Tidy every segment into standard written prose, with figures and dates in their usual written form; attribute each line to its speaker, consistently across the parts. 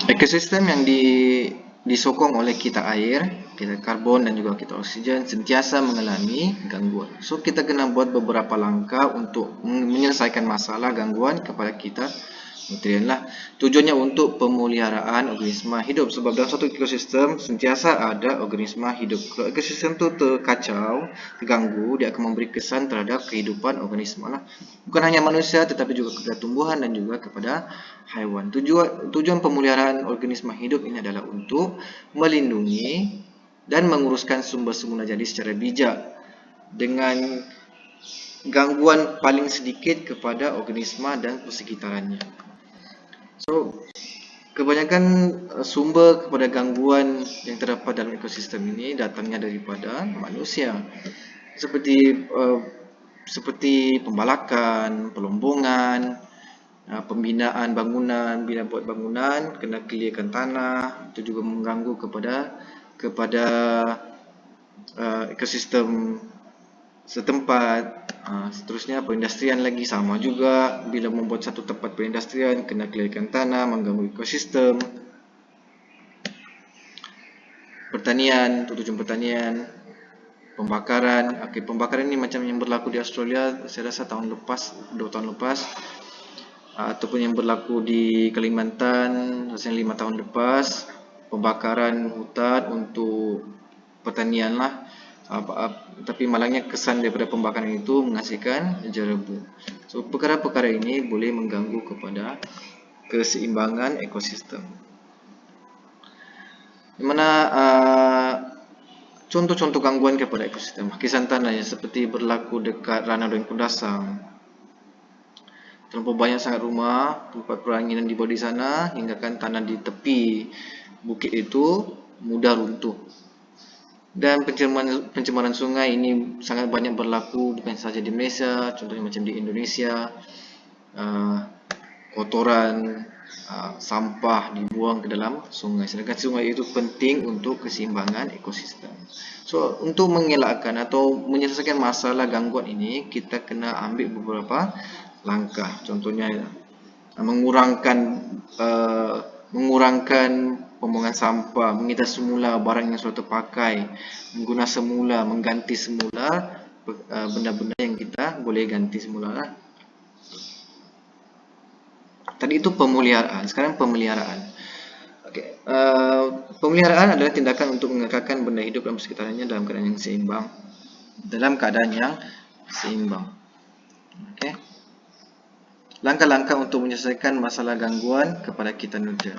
Speaker 1: Ekosistem yang disokong oleh kita air, kita karbon dan juga kita oksigen sentiasa mengalami gangguan. So kita kena buat beberapa langkah untuk menyelesaikan masalah gangguan kepada kita nutrien lah. Tujuannya untuk pemeliharaan organisma hidup, sebab dalam satu ekosistem sentiasa ada organisma hidup. Kalau ekosistem tu terkacau, terganggu, dia akan memberi kesan terhadap kehidupan organisma lah. Bukan hanya manusia tetapi juga kepada tumbuhan dan juga kepada haiwan. Tujuan pemeliharaan organisma hidup ini adalah untuk melindungi dan menguruskan sumber semula jadi secara bijak dengan gangguan paling sedikit kepada organisma dan persekitarannya. So, kebanyakan sumber kepada gangguan yang terdapat dalam ekosistem ini datangnya daripada manusia. Seperti pembalakan, pelombongan, pembinaan bangunan. Bila buat bangunan kena clearkan tanah, itu juga mengganggu kepada ekosistem setempat. Seterusnya perindustrian lagi sama juga, bila membuat satu tempat perindustrian kena clearkan tanah, mengganggu ekosistem. Pertanian, tujuan pertanian, pembakaran. Pembakaran ini macam yang berlaku di Australia, saya rasa tahun lepas, 2 tahun lepas, ataupun yang berlaku di Kalimantan rasanya 5 tahun lepas, pembakaran hutan untuk pertanian lah. Tapi malangnya kesan daripada pembakaran itu menghasilkan jerebu. So perkara-perkara ini boleh mengganggu kepada keseimbangan ekosistem. Di mana contoh-contoh gangguan kepada ekosistem hakisan tanah yang seperti berlaku dekat Ranau dan Kundasang. Terlalu banyak sangat rumah, tempat peranginan dibuat di sana, hinggakan tanah di tepi bukit itu mudah runtuh. Dan pencemaran sungai ini sangat banyak berlaku, bukan sahaja di Malaysia, contohnya macam di Indonesia. Kotoran, sampah dibuang ke dalam sungai, sedangkan sungai itu penting untuk keseimbangan ekosistem. So untuk mengelakkan atau menyelesaikan masalah gangguan ini, kita kena ambil beberapa langkah. Contohnya mengurangkan pembuangan sampah, mengitar semula barang yang sudah terpakai, mengguna semula, mengganti semula benda-benda yang kita boleh ganti semula lah. Tadi itu pemeliharaan, sekarang pemeliharaan. Pemeliharaan adalah tindakan untuk mengekalkan benda hidup dalam sekitarnya dalam keadaan yang seimbang. Langkah-langkah untuk menyelesaikan masalah gangguan kepada kita nutrien.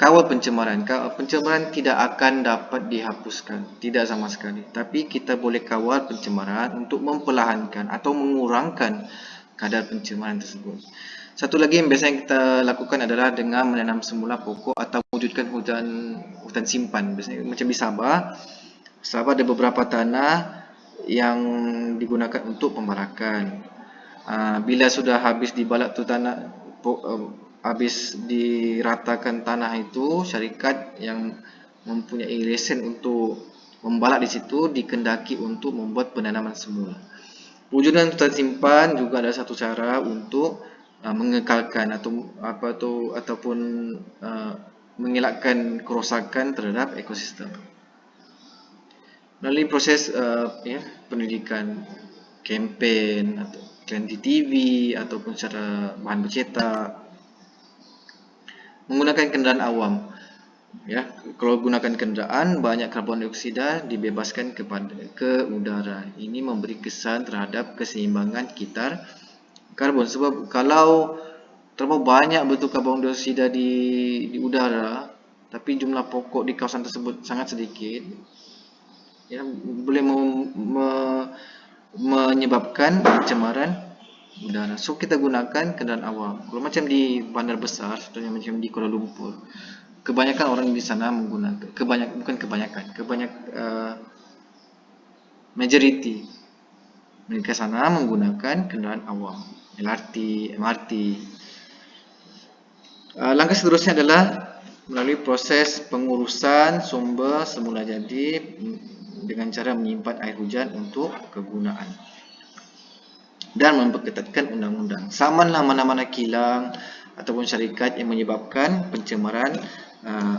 Speaker 1: Kawal pencemaran. Pencemaran tidak akan dapat dihapuskan, tidak sama sekali. Tapi kita boleh kawal pencemaran untuk memperlahankan atau mengurangkan kadar pencemaran tersebut. Satu lagi yang biasanya kita lakukan adalah dengan menanam semula pokok atau mewujudkan hutan simpan. Biasanya macam di Sabah ada beberapa tanah yang digunakan untuk pembalakan. Bila sudah habis dibalak tu tanah, habis diratakan tanah itu, syarikat yang mempunyai lesen untuk membalak di situ dikendaki untuk membuat penanaman semula. Wujudan hutan simpan juga adalah satu cara untuk mengekalkan ataupun mengelakkan kerosakan terhadap ekosistem. Melalui proses pendidikan, kempen atau iklan di TV ataupun secara bahan bercetak, menggunakan kenderaan awam. Kalau gunakan kenderaan, banyak karbon dioksida dibebaskan ke udara. Ini memberi kesan terhadap keseimbangan kitar karbon. Sebab kalau terlalu banyak betul karbon dioksida di udara, tapi jumlah pokok di kawasan tersebut sangat sedikit, boleh menyebabkan pencemaran udara. So kita gunakan kenderaan awam. Kalau macam di bandar besar, contohnya macam di Kuala Lumpur, kebanyakan orang di sana menggunakan, majoriti mereka sana menggunakan kenderaan awam, LRT, MRT. Langkah seterusnya adalah melalui proses pengurusan sumber semula jadi dengan cara menyimpan air hujan untuk kegunaan dan memperketatkan undang-undang. Samanlah mana-mana kilang ataupun syarikat yang menyebabkan pencemaran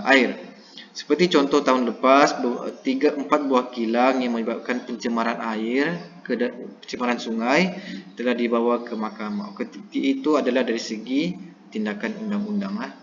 Speaker 1: air. Seperti contoh tahun lepas, 4 buah kilang yang menyebabkan pencemaran air, pencemaran sungai telah dibawa ke mahkamah. Itu adalah dari segi tindakan undang-undang.